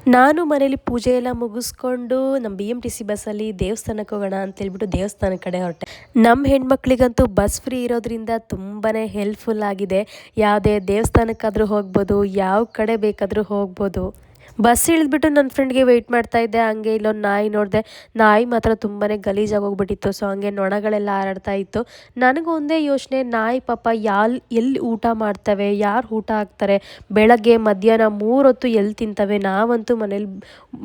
ನಾನು ಮನೇಲಿ ಪೂಜೆ ಎಲ್ಲ ಮುಗಿಸ್ಕೊಂಡು ನಮ್ಮ BMTC ಬಸ್ಸಲ್ಲಿ ದೇವಸ್ಥಾನಕ್ಕೆ ಹೋಗೋಣ ಅಂತೇಳ್ಬಿಟ್ಟು ದೇವಸ್ಥಾನದ ಕಡೆ ಹೊರಟೆ. ನಮ್ಮ ಹೆಣ್ಮಕ್ಳಿಗಂತೂ ಬಸ್ ಫ್ರೀ ಇರೋದ್ರಿಂದ ತುಂಬಾ ಹೆಲ್ಪ್ಫುಲ್ ಆಗಿದೆ. ಯಾವುದೇ ದೇವಸ್ಥಾನಕ್ಕಾದರೂ ಹೋಗ್ಬೋದು, ಯಾವ ಕಡೆ ಬೇಕಾದರೂ ಹೋಗ್ಬೋದು. ಬಸ್ ಇಳಿದ್ಬಿಟ್ಟು ನನ್ನ ಫ್ರೆಂಡ್ಗೆ ವೆಯ್ಟ್ ಮಾಡ್ತಾ ಇದ್ದೆ. ಹಂಗೆ ಇಲ್ಲೊಂದು ನಾಯಿ ನೋಡಿದೆ. ನಾಯಿ ಮಾತ್ರ ತುಂಬಾ ಗಲೀಜಾಗಿ ಹೋಗ್ಬಿಟ್ಟಿತ್ತು. ಸೊ ಹಂಗೆ ನೊಣಗಳೆಲ್ಲ ಹಾರಾಡ್ತಾ ಇತ್ತು. ನನಗೆ ಒಂದೇ ಯೋಚನೆ, ನಾಯಿ ಪಾಪ ಎಲ್ಲಿ ಊಟ ಮಾಡ್ತವೆ, ಯಾರು ಊಟ ಹಾಕ್ತಾರೆ, ಬೆಳಗ್ಗೆ ಮಧ್ಯಾಹ್ನ 3 ಹೊತ್ತು ಎಲ್ಲಿ ತಿಂತವೆ. ನಾವಂತೂ ಮನೇಲಿ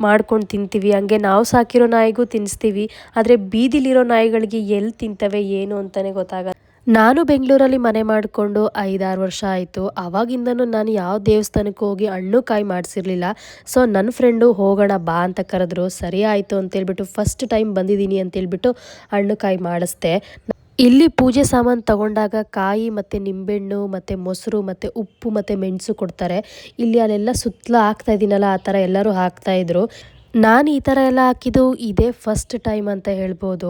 ಮಾಡ್ಕೊಂಡು ತಿಂತೀವಿ, ಹಂಗೆ ನಾವು ಸಾಕಿರೋ ನಾಯಿಗೂ ತಿನ್ನಿಸ್ತೀವಿ. ಆದರೆ ಬೀದಿಲಿರೋ ನಾಯಿಗಳಿಗೆ ಎಲ್ಲಿ ತಿಂತವೆ ಏನು ಅಂತಲೇ ಗೊತ್ತಾಗಲ್ಲ. ನಾನು ಬೆಂಗಳೂರಲ್ಲಿ ಮನೆ ಮಾಡಿಕೊಂಡು 5-6 ವರ್ಷ ಆಯಿತು. ಆವಾಗಿಂದನೂ ನಾನು ಯಾವ ದೇವಸ್ಥಾನಕ್ಕೆ ಹೋಗಿ ಹಣ್ಣು ಕಾಯಿ ಮಾಡಿಸಿರ್ಲಿಲ್ಲ. ಸೊ ನನ್ನ ಫ್ರೆಂಡು ಹೋಗೋಣ ಬಾ ಅಂತ ಕರೆದ್ರು. ಸರಿ ಆಯಿತು ಅಂತೇಳ್ಬಿಟ್ಟು ಫಸ್ಟ್ ಟೈಮ್ ಬಂದಿದ್ದೀನಿ ಅಂತೇಳ್ಬಿಟ್ಟು ಹಣ್ಣು ಕಾಯಿ ಮಾಡಿಸ್ದೆ. ಇಲ್ಲಿ ಪೂಜೆ ಸಾಮಾನು ತಗೊಂಡಾಗ ಕಾಯಿ ಮತ್ತು ನಿಂಬೆಹಣ್ಣು ಮತ್ತು ಮೊಸರು ಮತ್ತು ಉಪ್ಪು ಮತ್ತು ಮೆಣಸು ಕೊಡ್ತಾರೆ. ಇಲ್ಲಿ ಅಲ್ಲೆಲ್ಲ ಸುತ್ತಲೂ ಹಾಕ್ತಾ ಇದ್ದೀನಲ್ಲ, ಆ ಥರ ಎಲ್ಲರೂ ಹಾಕ್ತಾಯಿದ್ರು. ನಾನು ಈ ಥರ ಎಲ್ಲ ಹಾಕಿದ್ದು ಇದೇ ಫಸ್ಟ್ ಟೈಮ್ ಅಂತ ಹೇಳ್ಬೋದು.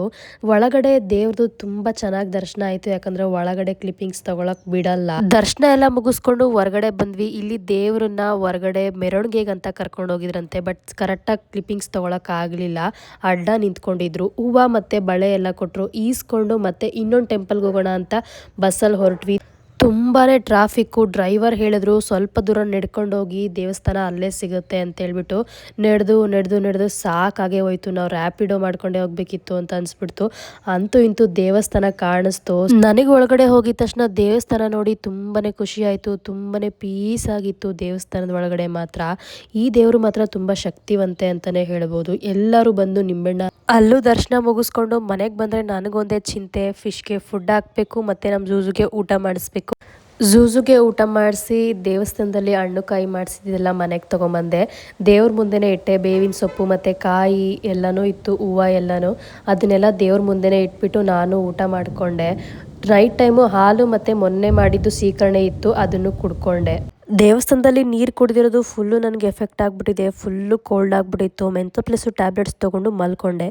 ಒಳಗಡೆ ದೇವ್ರದ್ದು ತುಂಬ ಚೆನ್ನಾಗಿ ದರ್ಶನ ಆಯಿತು. ಯಾಕಂದರೆ ಒಳಗಡೆ ಕ್ಲಿಪ್ಪಿಂಗ್ಸ್ ತೊಗೊಳಕ್ಕೆ ಬಿಡಲ್ಲ. ದರ್ಶನ ಎಲ್ಲ ಮುಗಿಸ್ಕೊಂಡು ಹೊರಗಡೆ ಬಂದ್ವಿ. ಇಲ್ಲಿ ದೇವ್ರನ್ನ ಹೊರಗಡೆ ಮೆರವಣಿಗೆಗೆ ಅಂತ ಕರ್ಕೊಂಡು ಹೋಗಿದ್ರಂತೆ. ಬಟ್ ಕರೆಕ್ಟಾಗಿ ಕ್ಲಿಪ್ಪಿಂಗ್ಸ್ ತೊಗೊಳಕ್ಕೆ ಆಗಲಿಲ್ಲ, ಅಡ್ಡ ನಿಂತ್ಕೊಂಡಿದ್ರು. ಹೂವು ಮತ್ತು ಬಳೆ ಎಲ್ಲ ಕೊಟ್ಟರು. ಈಸ್ಕೊಂಡು ಮತ್ತೆ ಇನ್ನೊಂದು ಟೆಂಪಲ್ಗೆ ಹೋಗೋಣ ಅಂತ ಬಸ್ಸಲ್ಲಿ ಹೊರಟ್ವಿ. ತುಂಬಾ ಟ್ರಾಫಿಕ್ಕು. ಡ್ರೈವರ್ ಹೇಳಿದ್ರು ಸ್ವಲ್ಪ ದೂರ ನಡ್ಕೊಂಡು ಹೋಗಿ, ದೇವಸ್ಥಾನ ಅಲ್ಲೇ ಸಿಗುತ್ತೆ ಅಂತೇಳ್ಬಿಟ್ಟು. ನಡೆದು ಸಾಕಾಗೇ ಹೋಯ್ತು. ನಾವು ರ್ಯಾಪಿಡೋ ಮಾಡ್ಕೊಂಡೇ ಹೋಗ್ಬೇಕಿತ್ತು ಅಂತ ಅನಿಸ್ಬಿಡ್ತು. ಅಂತೂ ಇಂತೂ ದೇವಸ್ಥಾನ ಕಾಣಿಸ್ತು. ನನಗೆ ಒಳಗಡೆ ಹೋಗಿದ ತಕ್ಷಣ ದೇವಸ್ಥಾನ ನೋಡಿ ತುಂಬಾ ಖುಷಿ ಆಯಿತು. ತುಂಬಾ ಪೀಸ್ ಆಗಿತ್ತು ದೇವಸ್ಥಾನದ ಒಳಗಡೆ ಮಾತ್ರ. ಈ ದೇವರು ಮಾತ್ರ ತುಂಬ ಶಕ್ತಿವಂತೆ ಅಂತಲೇ ಹೇಳ್ಬೋದು. ಎಲ್ಲರೂ ಬಂದು ನಿಂಬೆಣ್ಣ ಅಲ್ಲೂ ದರ್ಶನ ಮುಗಿಸ್ಕೊಂಡು ಮನೆಗೆ ಬಂದರೆ ನನಗೊಂದೇ ಚಿಂತೆ, ಫಿಶ್ಗೆ ಫುಡ್ ಹಾಕಬೇಕು ಮತ್ತು ನಮ್ಮ ಝೂಝುಗೆ ಊಟ ಮಾಡಿಸ್ಬೇಕು. ಝೂಝುಗೆ ಊಟ ಮಾಡಿಸಿ ದೇವಸ್ಥಾನದಲ್ಲಿ ಹಣ್ಣು ಕಾಯಿ ಮಾಡಿಸಿದ್ದೆಲ್ಲ ಮನೆಗೆ ತೊಗೊಂಬಂದೆ. ದೇವ್ರ ಮುಂದೆನೇ ಇಟ್ಟೆ. ಬೇವಿನ ಸೊಪ್ಪು ಮತ್ತು ಕಾಯಿ ಎಲ್ಲನೂ ಇತ್ತು, ಹೂವು ಎಲ್ಲನೂ. ಅದನ್ನೆಲ್ಲ ದೇವ್ರ ಮುಂದೆನೇ ಇಟ್ಬಿಟ್ಟು ನಾನು ಊಟ ಮಾಡಿಕೊಂಡೆ. ನೈಟ್ ಟೈಮು ಹಾಲು ಮತ್ತು ಮೊನ್ನೆ ಮಾಡಿದ್ದು ಸೀಕರಣೆ ಇತ್ತು, ಅದನ್ನು ಕುಡ್ಕೊಂಡೆ. ದೇವಸ್ಥಾನದಲ್ಲಿ ನೀರು ಕುಡಿದಿರೋದು ಫುಲ್ಲು ನನಗೆ ಎಫೆಕ್ಟ್ ಆಗಿಬಿಟ್ಟಿದೆ. ಫುಲ್ಲು ಕೋಲ್ಡ್ ಆಗಿಬಿಟ್ಟಿತ್ತು. ಮೆಂತೋ ಪ್ಲಸ್ಸು ಟ್ಯಾಬ್ಲೆಟ್ಸ್ ತೊಗೊಂಡು ಮಲ್ಕೊಂಡೆ.